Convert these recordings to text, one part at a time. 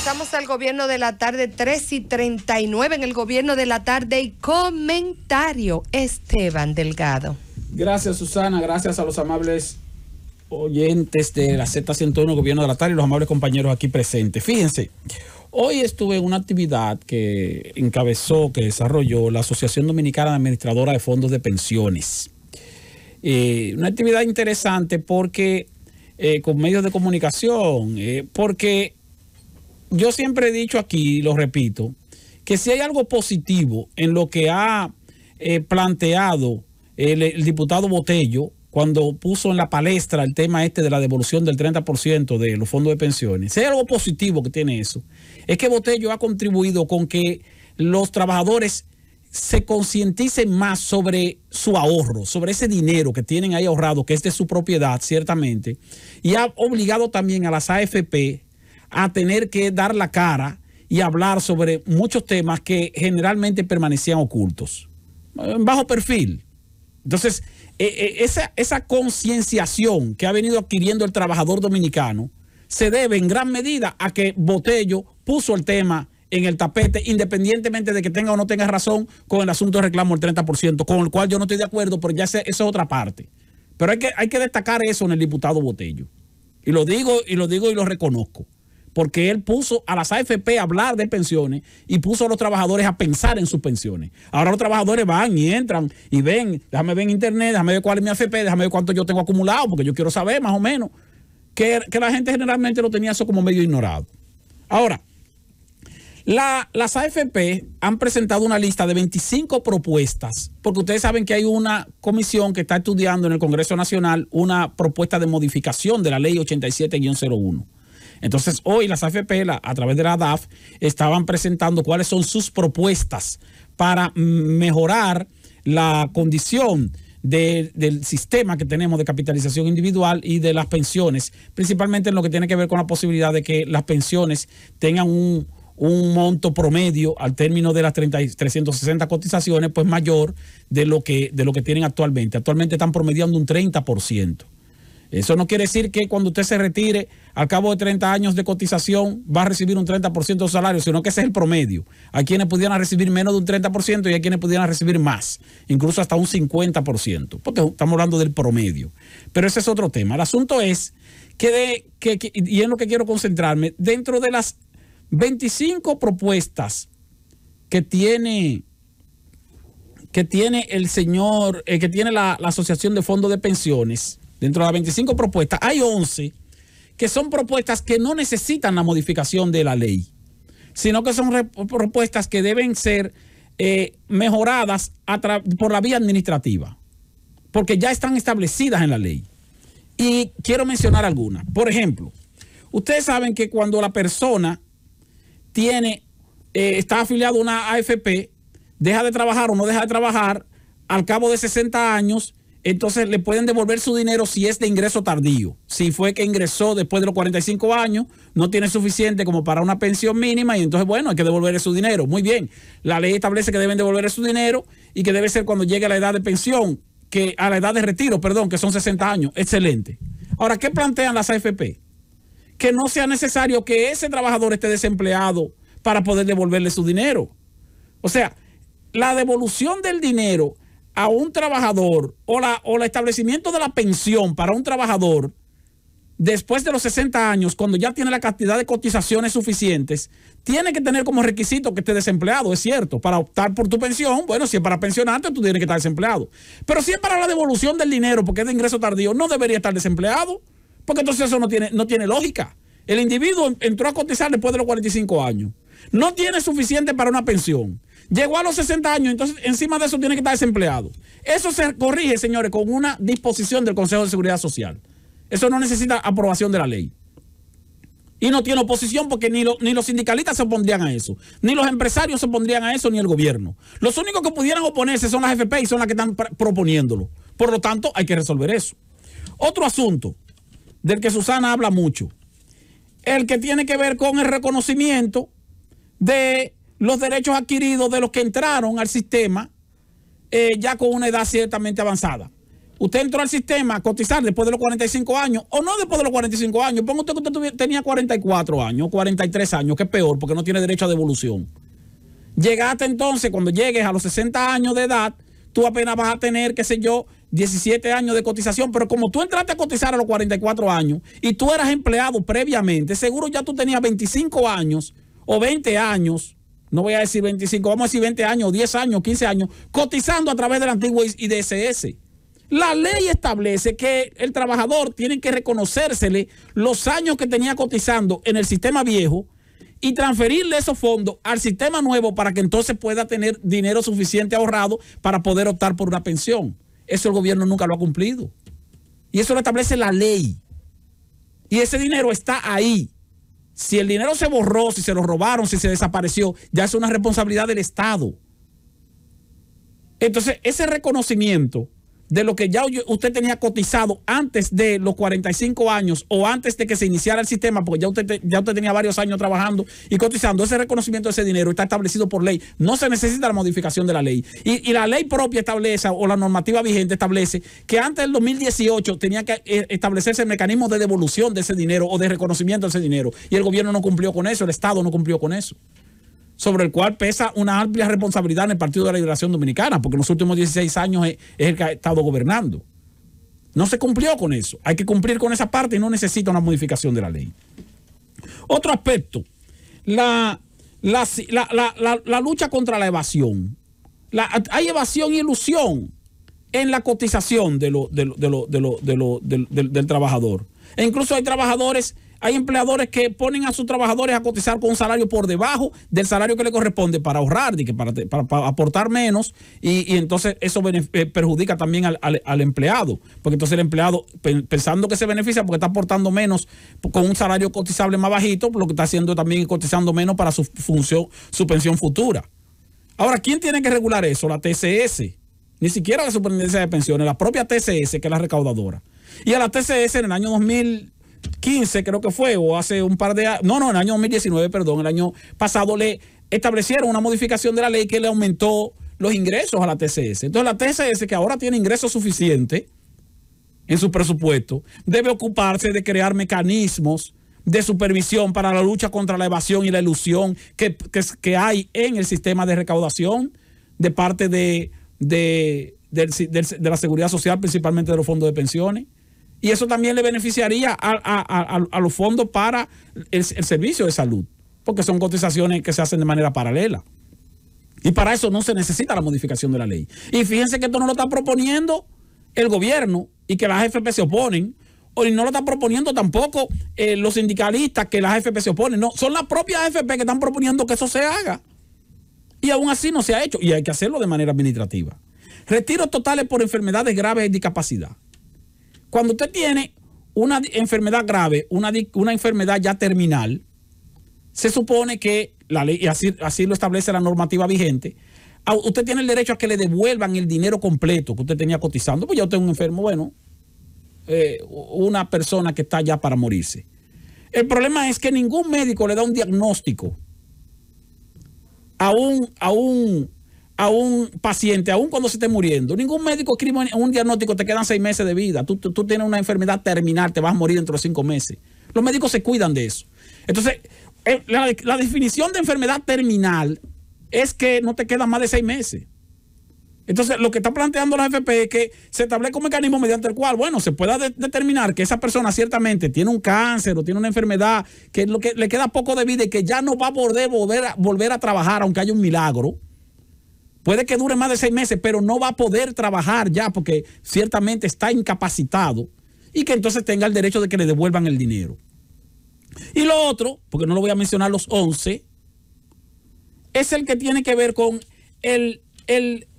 Regresamos al Gobierno de la Tarde, 3:39 en el Gobierno de la Tarde, y comentario, Esteban Delgado. Gracias, Susana, gracias a los amables oyentes de la Z101 Gobierno de la Tarde y los amables compañeros aquí presentes. Fíjense, hoy estuve en una actividad que encabezó, que desarrolló la Asociación Dominicana Administradora de Fondos de Pensiones. Una actividad interesante porque con medios de comunicación, porque yo siempre he dicho aquí, lo repito, que si hay algo positivo en lo que ha planteado el diputado Botello cuando puso en la palestra el tema de la devolución del 30% de los fondos de pensiones, si hay algo positivo que tiene eso, es que Botello ha contribuido con que los trabajadores se concienticen más sobre su ahorro, sobre ese dinero que tienen ahí ahorrado, que es de su propiedad, ciertamente, y ha obligado también a las AFP a tener que dar la cara y hablar sobre muchos temas que generalmente permanecían ocultos, bajo perfil. Entonces, esa concienciación que ha venido adquiriendo el trabajador dominicano se debe en gran medida a que Botello puso el tema en el tapete, independientemente de que tenga o no tenga razón con el asunto de reclamo del 30%, con el cual yo no estoy de acuerdo, pero ya eso es otra parte. Pero hay que destacar eso en el diputado Botello. Y lo digo y lo reconozco. Porque él puso a las AFP a hablar de pensiones y puso a los trabajadores a pensar en sus pensiones. Ahora los trabajadores van y entran y ven, déjame ver en internet, déjame ver cuál es mi AFP, déjame ver cuánto yo tengo acumulado, porque yo quiero saber más o menos. Que la gente generalmente lo tenía eso como medio ignorado. Ahora, las AFP han presentado una lista de 25 propuestas, porque ustedes saben que hay una comisión que está estudiando en el Congreso Nacional una propuesta de modificación de la ley 87-01. Entonces, hoy las AFP, a través de la DAF, estaban presentando cuáles son sus propuestas para mejorar la condición del sistema que tenemos de capitalización individual y de las pensiones, principalmente en lo que tiene que ver con la posibilidad de que las pensiones tengan un monto promedio al término de las 360 cotizaciones, pues mayor de lo que tienen actualmente. Actualmente están promediando un 30%. Eso no quiere decir que cuando usted se retire al cabo de 30 años de cotización va a recibir un 30% de su salario, sino que ese es el promedio. Hay quienes pudieran recibir menos de un 30% y hay quienes pudieran recibir más, incluso hasta un 50%, porque estamos hablando del promedio. Pero ese es otro tema. El asunto es y en lo que quiero concentrarme, dentro de las 25 propuestas que tiene el señor, que tiene la Asociación de Fondos de Pensiones. Dentro de las 25 propuestas, hay 11 que son propuestas que no necesitan la modificación de la ley, sino que son propuestas que deben ser mejoradas por la vía administrativa, porque ya están establecidas en la ley. Y quiero mencionar algunas. Por ejemplo, ustedes saben que cuando la persona está afiliado a una AFP, deja de trabajar o no deja de trabajar, al cabo de 60 años, entonces le pueden devolver su dinero si es de ingreso tardío. Si fue que ingresó después de los 45 años, no tiene suficiente como para una pensión mínima y entonces, bueno, hay que devolverle su dinero. Muy bien, la ley establece que deben devolverle su dinero y que debe ser cuando llegue a la edad de pensión, a la edad de retiro, perdón, que son 60 años. Excelente. Ahora, ¿qué plantean las AFP? Que no sea necesario que ese trabajador esté desempleado para poder devolverle su dinero. O sea, la devolución del dinero a un trabajador o el establecimiento de la pensión para un trabajador después de los 60 años, cuando ya tiene la cantidad de cotizaciones suficientes, tiene que tener como requisito que esté desempleado, es cierto. Para optar por tu pensión, bueno, si es para pensionarte, tú tienes que estar desempleado. Pero si es para la devolución del dinero, porque es de ingreso tardío, no debería estar desempleado, porque entonces eso no tiene lógica. El individuo entró a cotizar después de los 45 años. No tiene suficiente para una pensión. Llegó a los 60 años, entonces encima de eso tiene que estar desempleado. Eso se corrige, señores, con una disposición del Consejo de Seguridad Social. Eso no necesita aprobación de la ley. Y no tiene oposición porque ni los sindicalistas se opondrían a eso, ni los empresarios se opondrían a eso, ni el gobierno. Los únicos que pudieran oponerse son las AFP y son las que están proponiéndolo. Por lo tanto, hay que resolver eso. Otro asunto del que Susana habla mucho, el que tiene que ver con el reconocimiento de los derechos adquiridos de los que entraron al sistema ya con una edad ciertamente avanzada. usted entró al sistema a cotizar después de los 45 años, o no después de los 45 años, ponga usted que usted tenía 44 años, 43 años, que es peor, porque no tiene derecho a devolución. Llegaste entonces, cuando llegues a los 60 años de edad, tú apenas vas a tener, qué sé yo, 17 años de cotización, pero como tú entraste a cotizar a los 44 años y tú eras empleado previamente, seguro ya tú tenías 25 años o 20 años, no voy a decir 25, vamos a decir 20 años, 10 años, 15 años, cotizando a través del antiguo IDSS. La ley establece que el trabajador tiene que reconocérsele los años que tenía cotizando en el sistema viejo y transferirle esos fondos al sistema nuevo para que entonces pueda tener dinero suficiente ahorrado para poder optar por una pensión. Eso el gobierno nunca lo ha cumplido. Y eso lo establece la ley. Y ese dinero está ahí. Si el dinero se borró, si se lo robaron, si se desapareció, ya es una responsabilidad del Estado. Entonces, ese reconocimiento de lo que ya usted tenía cotizado antes de los 45 años o antes de que se iniciara el sistema, porque ya usted tenía varios años trabajando y cotizando, ese reconocimiento de ese dinero está establecido por ley. No se necesita la modificación de la ley. Y la ley propia establece, o la normativa vigente establece, que antes del 2018 tenía que establecerse el mecanismo de devolución de ese dinero o de reconocimiento de ese dinero. Y el gobierno no cumplió con eso, el Estado no cumplió con eso, sobre el cual pesa una amplia responsabilidad en el Partido de la Liberación Dominicana, porque en los últimos 16 años es el que ha estado gobernando. No se cumplió con eso. Hay que cumplir con esa parte y no necesita una modificación de la ley. Otro aspecto, la lucha contra la evasión. Hay evasión y ilusión en la cotización del trabajador. E incluso hay empleadores que ponen a sus trabajadores a cotizar con un salario por debajo del salario que le corresponde para ahorrar, para aportar menos, y entonces eso perjudica también al empleado, porque entonces el empleado, pensando que se beneficia porque está aportando menos con un salario cotizable más bajito, lo que está haciendo también es cotizando menos para su pensión futura. Ahora, ¿quién tiene que regular eso? La TCS. Ni siquiera la Superintendencia de Pensiones, la propia TCS, que es la recaudadora. Y a la TCS en el año 2015 creo que fue, o hace un par de años, en el año 2019, perdón, el año pasado le establecieron una modificación de la ley que le aumentó los ingresos a la TCS. Entonces la TCS, que ahora tiene ingresos suficientes en su presupuesto, debe ocuparse de crear mecanismos de supervisión para la lucha contra la evasión y la ilusión que hay en el sistema de recaudación de parte de la seguridad social, principalmente de los fondos de pensiones. Y eso también le beneficiaría a los fondos para el servicio de salud, porque son cotizaciones que se hacen de manera paralela. Y para eso no se necesita la modificación de la ley. Y fíjense que esto no lo está proponiendo el gobierno y que las AFP se oponen, y no lo está proponiendo tampoco los sindicalistas que las AFP se oponen. No, son las propias AFP que están proponiendo que eso se haga. Y aún así no se ha hecho, y hay que hacerlo de manera administrativa. Retiros totales por enfermedades graves y discapacidad. Cuando usted tiene una enfermedad grave, una enfermedad ya terminal, se supone que la ley, y así lo establece la normativa vigente, usted tiene el derecho a que le devuelvan el dinero completo que usted tenía cotizando. Pues yo tengo un enfermo, una persona que está ya para morirse. El problema es que ningún médico le da un diagnóstico a un paciente, aún cuando se esté muriendo. Ningún médico escribe un diagnóstico, te quedan 6 meses de vida. Tú tienes una enfermedad terminal, te vas a morir dentro de 5 meses. Los médicos se cuidan de eso. Entonces, la definición de enfermedad terminal es que no te quedan más de 6 meses. Entonces, lo que está planteando la AFP es que se establezca un mecanismo mediante el cual, se pueda determinar que esa persona ciertamente tiene un cáncer o tiene una enfermedad, que le queda poco de vida y que ya no va a poder volver a trabajar, aunque haya un milagro. Puede que dure más de 6 meses, pero no va a poder trabajar ya porque ciertamente está incapacitado, y que entonces tenga el derecho de que le devuelvan el dinero. Y lo otro, porque no lo voy a mencionar los 11, es el que tiene que ver con el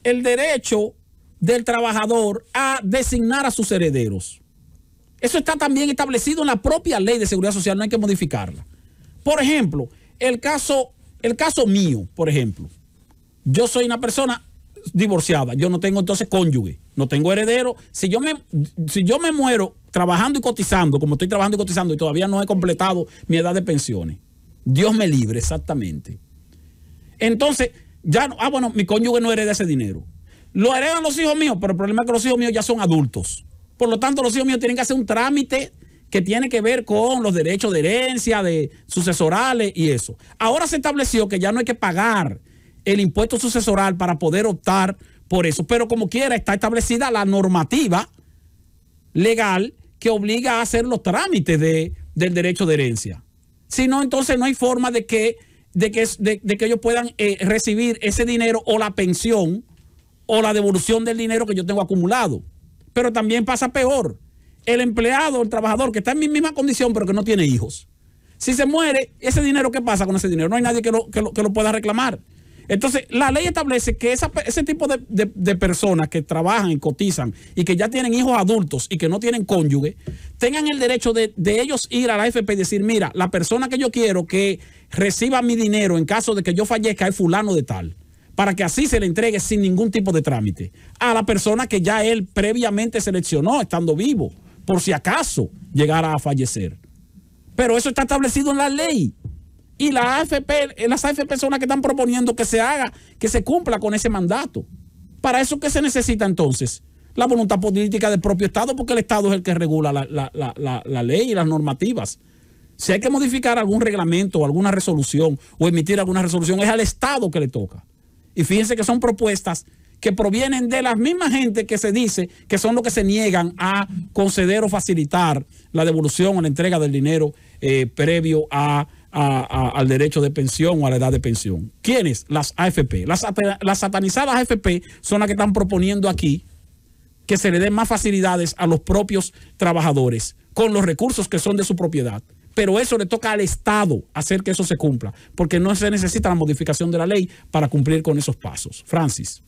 derecho del trabajador a designar a sus herederos. Eso está también establecido en la propia ley de seguridad social, no hay que modificarla. Por ejemplo, el caso mío, por ejemplo. Yo soy una persona divorciada, yo no tengo entonces cónyuge, no tengo heredero. Si yo me muero trabajando y cotizando, como estoy trabajando y cotizando y todavía no he completado mi edad de pensiones, Dios me libre, exactamente. Entonces, mi cónyuge no hereda ese dinero. Lo heredan los hijos míos, pero el problema es que los hijos míos ya son adultos. Por lo tanto, los hijos míos tienen que hacer un trámite que tiene que ver con los derechos de herencia, de sucesorales y eso. Ahora se estableció que ya no hay que pagar el impuesto sucesoral para poder optar por eso, pero como quiera está establecida la normativa legal que obliga a hacer los trámites del derecho de herencia. Si no, entonces no hay forma de que ellos puedan recibir ese dinero o la pensión o la devolución del dinero que yo tengo acumulado. Pero también pasa peor. El empleado, el trabajador que está en mi misma condición pero que no tiene hijos. Si se muere, ese dinero, ¿qué pasa con ese dinero? No hay nadie que lo pueda reclamar. Entonces, la ley establece que ese tipo de personas que trabajan y cotizan y que ya tienen hijos adultos y que no tienen cónyuge, tengan el derecho de ellos ir a la AFP y decir, mira, la persona que yo quiero que reciba mi dinero en caso de que yo fallezca es fulano de tal, para que así se le entregue sin ningún tipo de trámite a la persona que ya él previamente seleccionó estando vivo, por si acaso llegara a fallecer. Pero eso está establecido en la ley. Y las AFP son las que están proponiendo que se haga, que se cumpla con ese mandato. Para eso, ¿qué se necesita entonces? La voluntad política del propio Estado, porque el Estado es el que regula la ley y las normativas. Si hay que modificar algún reglamento o alguna resolución o emitir alguna resolución, es al Estado que le toca. Y fíjense que son propuestas que provienen de las mismas gente que se dice que son los que se niegan a conceder o facilitar la devolución o la entrega del dinero previo al derecho de pensión o a la edad de pensión. ¿Quiénes? Las AFP. Las satanizadas AFP son las que están proponiendo aquí que se le den más facilidades a los propios trabajadores con los recursos que son de su propiedad. Pero eso le toca al Estado hacer que eso se cumpla, porque no se necesita la modificación de la ley para cumplir con esos pasos. Francis.